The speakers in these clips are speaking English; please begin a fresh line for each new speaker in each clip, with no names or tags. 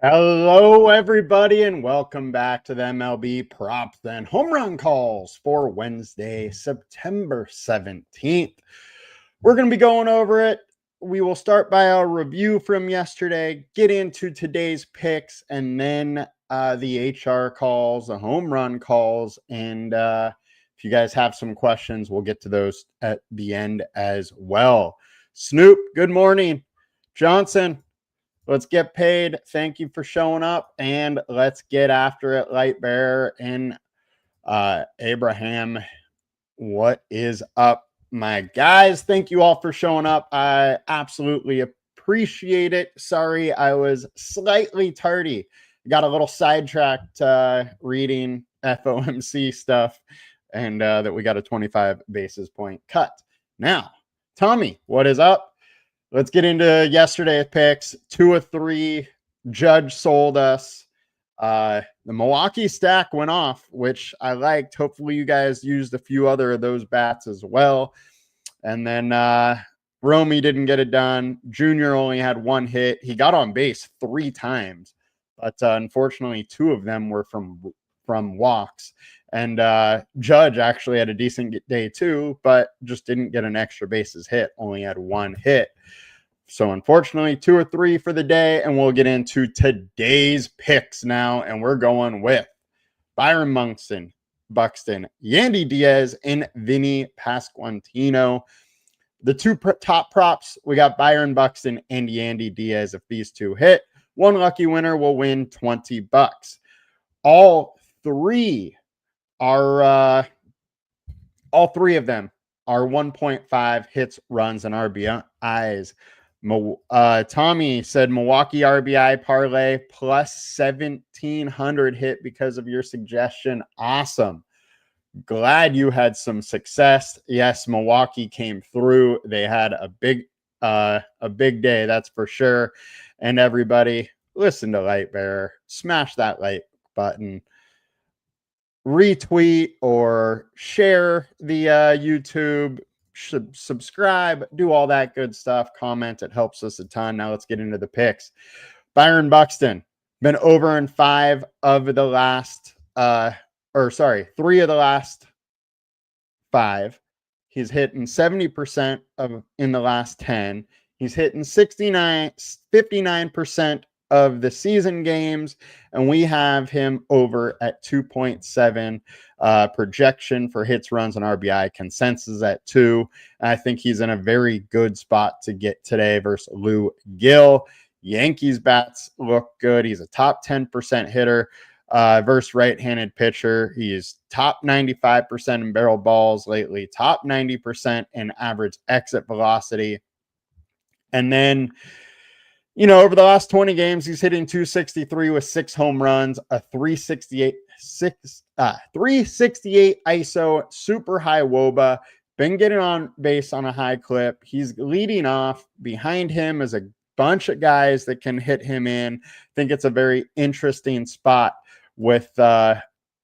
Hello, everybody, and welcome back to the MLB Prop and Home Run Calls for Wednesday, September 17th. We're going to be going over it. We will start by our review from yesterday, get into today's picks, and then the HR calls, the home run calls, and if you guys have some questions, we'll get to those at the end as well. Snoop, good morning. Johnson, let's get paid. Thank you for showing up, and let's get after it. Light Bear and Abraham, what is up, my guys? Thank you all for showing up. I absolutely appreciate it. Sorry, I was slightly tardy. Got a little sidetracked reading FOMC stuff, and that we got a 25 basis point cut. Now, Tommy, what is up? Let's get into yesterday's picks. 2 of 3. Judge sold us. The Milwaukee stack went off, which I liked. Hopefully you guys used a few other of those bats as well. And then Romy didn't get it done. Junior only had 1 hit. He got on base 3 times, but unfortunately 2 of them were from walks. And Judge actually had a decent day too, but just didn't get an extra bases hit. Only had 1 hit. So unfortunately, 2 or 3 for the day, and we'll get into today's picks now, and we're going with Byron Buxton, Yandy Diaz, and Vinnie Pasquantino. The 2 top props, we got Byron Buxton and Yandy Diaz. If these 2 hit, 1 lucky winner will win $20. All 3 of them are 1.5 hits, runs, and RBIs. Tommy said Milwaukee RBI parlay plus 1,700 hit because of your suggestion. Awesome. Glad you had some success. Yes, Milwaukee came through. They had a big day, that's for sure. And everybody, listen to Light Bearer. Smash that like button. Retweet or share the YouTube, subscribe, do all that good stuff. Comment, it helps us a ton. Now let's get into the picks. Byron Buxton, been over in 3 of the last 5. He's hitting 70% in the last 10. He's hitting 59% of the season games, and we have him over at 2.7 projection for hits, runs, and RBI. Consensus at 2. I think he's in a very good spot to get today versus Lou Gill. Yankees bats look good. He's a top 10% hitter versus right-handed pitcher. He's top 95% in barrel balls lately, top 90% in average exit velocity. And then, over the last 20 games, he's hitting 263 with 6 home runs, a 368 ISO, super high WOBA, been getting on base on a high clip. He's leading off. Behind him is a bunch of guys that can hit him in. I think it's a very interesting spot with a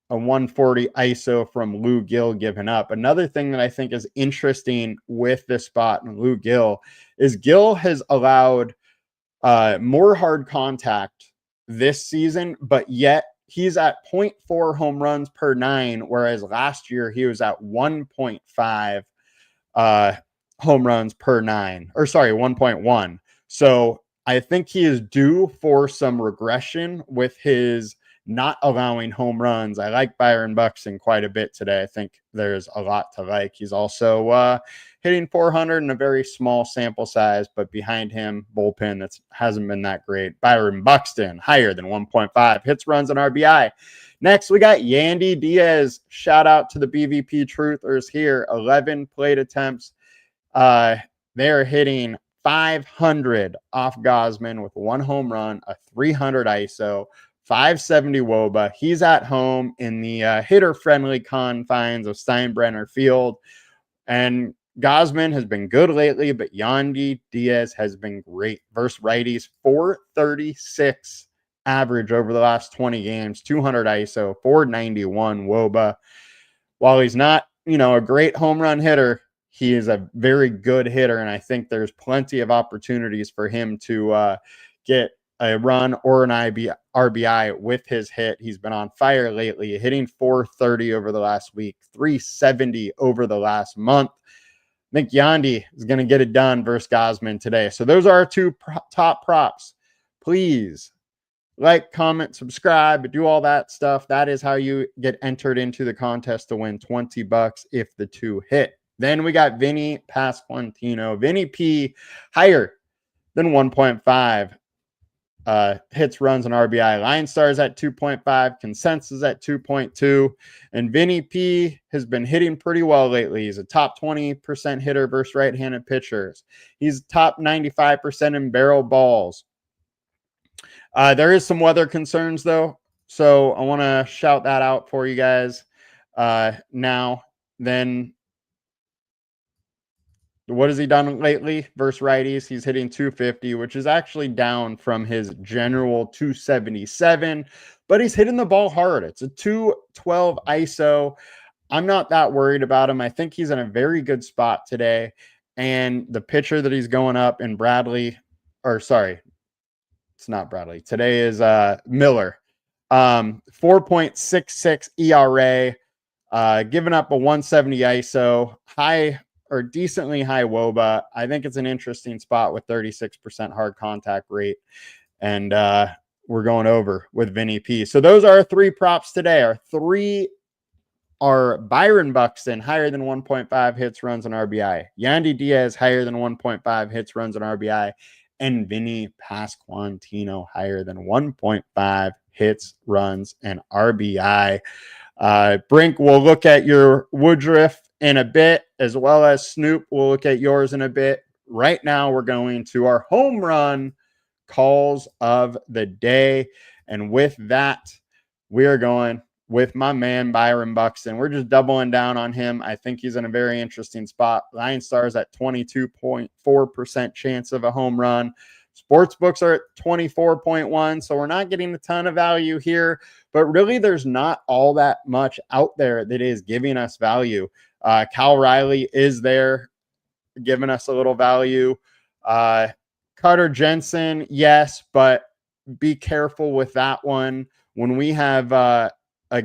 140 ISO from Lou Gill given up. Another thing that I think is interesting with this spot in Lou Gill is Gill has allowed more hard contact this season, but yet he's at 0.4 home runs per 9, whereas last year he was at 1.5 home runs per 9, 1.1. So I think he is due for some regression with his not allowing home runs. I like Byron Buxton quite a bit today. I think there's a lot to like. He's also hitting 400 in a very small sample size, but behind him, bullpen that hasn't been that great. Byron Buxton, higher than 1.5 hits, runs, and RBI. Next, we got Yandy Diaz. Shout out to the BVP truthers here. 11 plate attempts. They're hitting 500 off Gausman with 1 home run, a 300 ISO, 570 WOBA. He's at home in the hitter-friendly confines of Steinbrenner Field. And Gausman has been good lately, but Yandy Diaz has been great. Versus righties, 436 average over the last 20 games, 200 ISO, 491 WOBA. While he's not, a great home run hitter, he is a very good hitter, and I think there's plenty of opportunities for him to get a run or an RBI with his hit. He's been on fire lately, hitting 430 over the last week, 370 over the last month. I think Yandy is going to get it done versus Gausman today. So those are our two top props. Please like, comment, subscribe, do all that stuff. That is how you get entered into the contest to win $20 if the two hit. Then we got Vinnie Pasquantino. Vinnie P higher than 1.5. Hits, runs, and RBI. LineStar is at 2.5. Consensus at 2.2. And Vinnie P has been hitting pretty well lately. He's a top 20% hitter versus right-handed pitchers. He's top 95% in barrel balls. There is some weather concerns, though. So I want to shout that out for you guys now. Then what has he done lately versus righties? He's hitting 250, which is actually down from his general 277, but he's hitting the ball hard. It's a 212 ISO. I'm not that worried about him. I think he's in a very good spot today. And the pitcher that he's going up in Bradley, or sorry, it's not Bradley. Today is Miller. 4.66 ERA, giving up a 170 ISO, high or decently high WOBA. I think it's an interesting spot with 36% hard contact rate. And we're going over with Vinnie P. So those are our three props today. Our three are Byron Buxton, higher than 1.5 hits, runs, and RBI. Yandy Diaz, higher than 1.5 hits, runs, and RBI. And Vinnie Pasquantino, higher than 1.5 hits, runs, and RBI. Brink, we'll look at your Woodruff in a bit, as well as Snoop. We'll look at yours in a bit. Right now, we're going to our home run calls of the day. And with that, we are going with my man, Byron Buxton. We're just doubling down on him. I think he's in a very interesting spot. LineStar is at 22.4% chance of a home run. Sportsbooks are at 24.1, so we're not getting a ton of value here. But really, there's not all that much out there that is giving us value. Cal Riley is there, giving us a little value. Carter Jensen, yes, but be careful with that one. When we have a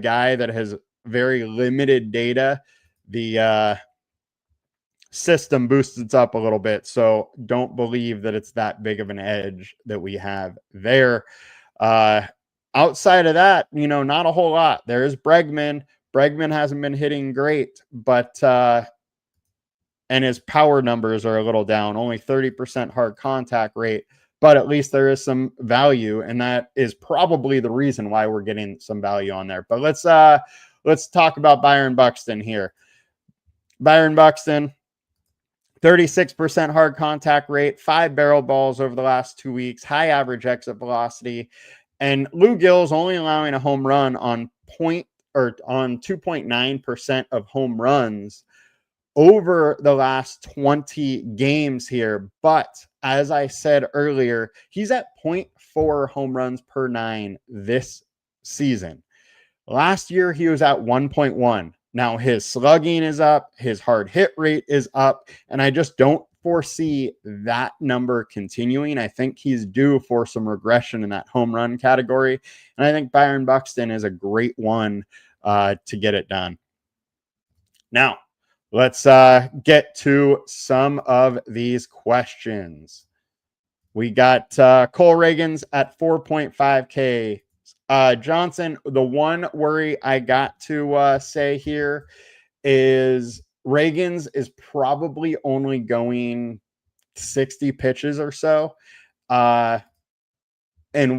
guy that has very limited data, the system boosts it up a little bit. So don't believe that it's that big of an edge that we have there. Outside of that, not a whole lot. There is Bregman. Bregman hasn't been hitting great, but and his power numbers are a little down, only 30% hard contact rate, but at least there is some value, and that is probably the reason why we're getting some value on there. But let's talk about Byron Buxton here. Byron Buxton, 36% hard contact rate, 5 barrel balls over the last 2 weeks, high average exit velocity, and Lou Gill's only allowing a home run on 2.9% of home runs over the last 20 games here. But as I said earlier, he's at 0.4 home runs per 9 this season. Last year, he was at 1.1. Now his slugging is up, his hard hit rate is up, and I just don't foresee that number continuing. I think he's due for some regression in that home run category. And I think Byron Buxton is a great one to get it done. Now, let's get to some of these questions. We got Cole Reagans at 4.5K. Johnson, the one worry I got to say here is Reagans is probably only going 60 pitches or so. And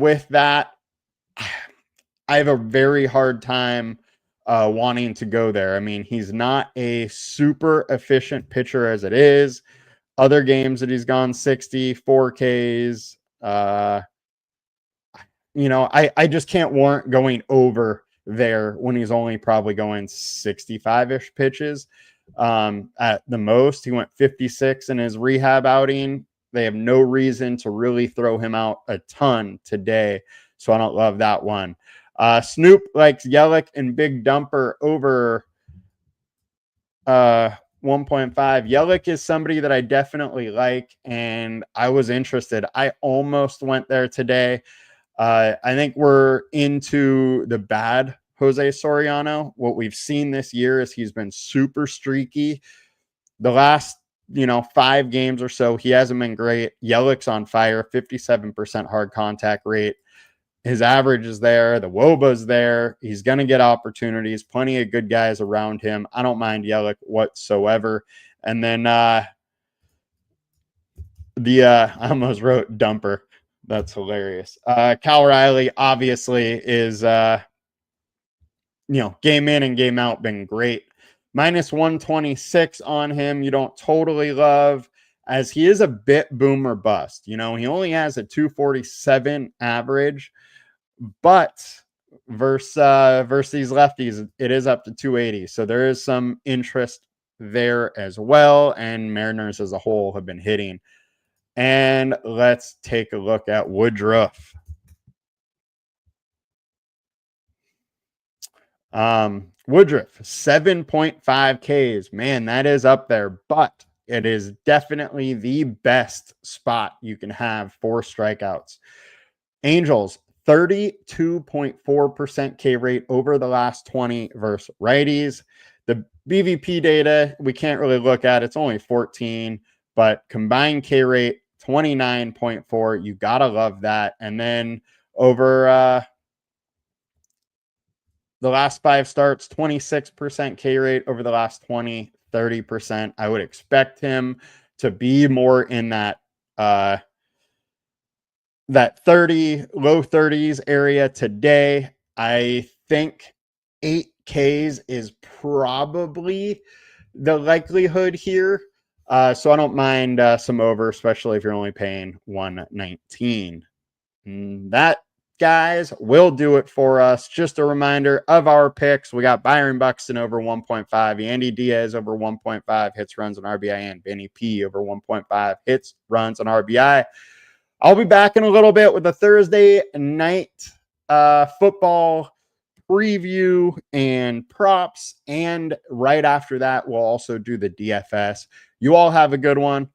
with that, I have a very hard time wanting to go there. I mean, he's not a super efficient pitcher as it is. Other games that he's gone 60, 4Ks, I just can't warrant going over there when he's only probably going 65-ish pitches at the most. He went 56 in his rehab outing. They have no reason to really throw him out a ton today, so I don't love that one. Snoop likes Yelich and Big Dumper over 1.5. Yelich is somebody that I definitely like, and I was interested. I almost went there today. I think we're into the bad Jose Soriano. What we've seen this year is he's been super streaky. The last, 5 games or so, he hasn't been great. Yelich's on fire, 57% hard contact rate. His average is there. The WOBA's there. He's going to get opportunities. Plenty of good guys around him. I don't mind Yelich whatsoever. And then I almost wrote dumper. That's hilarious. Cal Riley obviously is, game in and game out been great. Minus 126 on him. You don't totally love, as he is a bit boomer bust. He only has a 247 average, but versus these lefties, it is up to 280. So there is some interest there as well. And Mariners as a whole have been hitting. And let's take a look at Woodruff. Woodruff, 7.5 Ks. Man, that is up there, but it is definitely the best spot you can have for strikeouts. Angels, 32.4% K rate over the last 20 versus righties. The BVP data, we can't really look at. It's only 14, but combined K rate, 29.4. You got to love that. And then over the last 5 starts, 26% K rate over the last 20, 30%. I would expect him to be more in that 30, low 30s area today. I think 8 Ks is probably the likelihood here. So I don't mind some over, especially if you're only paying 119. That, guys, will do it for us. Just a reminder of our picks. We got Byron Buxton over 1.5, Yandy Diaz over 1.5, hits, runs, and RBI, and Vinnie P over 1.5, hits, runs, and RBI. I'll be back in a little bit with a Thursday night football preview and props. And right after that, we'll also do the DFS. You all have a good one.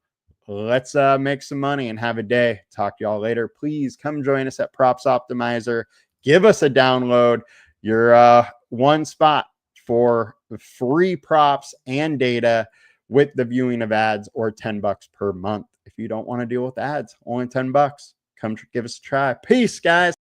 Let's make some money and have a day. Talk to y'all later. Please come join us at Props Optimizer. Give us a download. Your one spot for free props and data with the viewing of ads, or $10 per month. If you don't want to deal with ads, only $10. Come give us a try. Peace, guys.